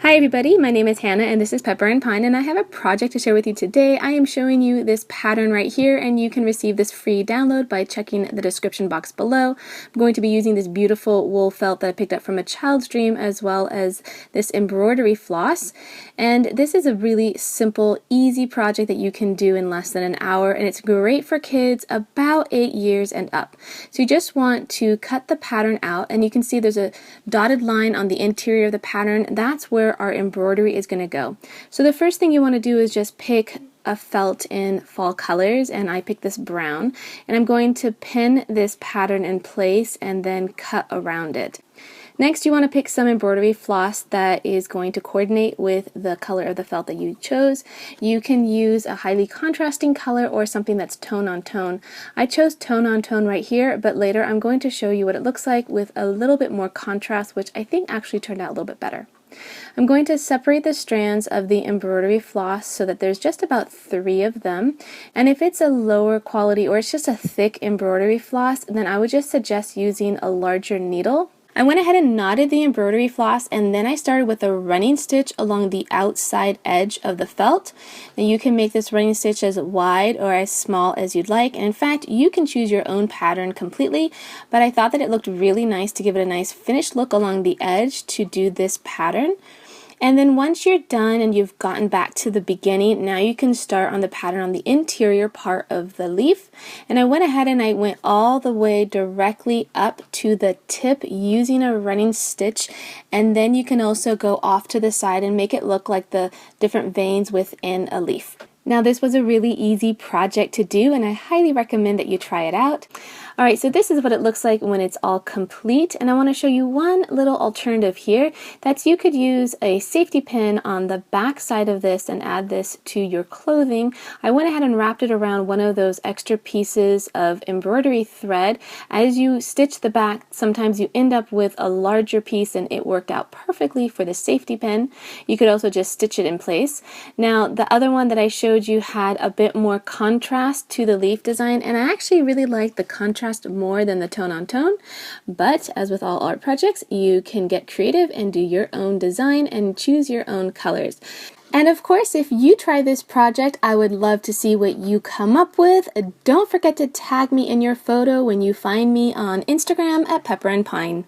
Hi everybody, my name is Hannah and this is Pepper and Pine, and I have a project to share with you today. I am showing you this pattern right here, and you can receive this free download by checking the description box below. I'm going to be using this beautiful wool felt that I picked up from a child's dream, as well as this embroidery floss. And this is a really simple, easy project that you can do in less than an hour, and it's great for kids about 8 years and up. So you just want to cut the pattern out, and you can see there's a dotted line on the interior of the pattern. That's where our embroidery is going to go. So the first thing you want to do is just pick a felt in fall colors, and I picked this brown, and I'm going to pin this pattern in place and then cut around it. Next, you want to pick some embroidery floss that is going to coordinate with the color of the felt that you chose. You can use a highly contrasting color or something that's tone on tone. I chose tone on tone right here, but later I'm going to show you what it looks like with a little bit more contrast, which I think actually turned out a little bit better. I'm going to separate the strands of the embroidery floss so that there's just about 3 of them. And if it's a lower quality or it's just a thick embroidery floss, then I would just suggest using a larger needle. I went ahead and knotted the embroidery floss, and then I started with a running stitch along the outside edge of the felt. Now you can make this running stitch as wide or as small as you'd like, and in fact you can choose your own pattern completely, but I thought that it looked really nice to give it a nice finished look along the edge to do this pattern. And then once you're done and you've gotten back to the beginning, now you can start on the pattern on the interior part of the leaf. And I went ahead and I went all the way directly up to the tip using a running stitch, and then you can also go off to the side and make it look like the different veins within a leaf. Now this was a really easy project to do, and I highly recommend that you try it out. Alright, so this is what it looks like when it's all complete, and I want to show you one little alternative here. That's you could use a safety pin on the back side of this and add this to your clothing. I went ahead and wrapped it around one of those extra pieces of embroidery thread. As you stitch the back, sometimes you end up with a larger piece, and it worked out perfectly for the safety pin. You could also just stitch it in place. Now the other one that I showed you had a bit more contrast to the leaf design, and I actually really like the contrast more than the tone on tone, but as with all art projects, you can get creative and do your own design and choose your own colors. And of course, if you try this project, I would love to see what you come up with. Don't forget to tag me in your photo when you find me on Instagram at Pepper and Pine.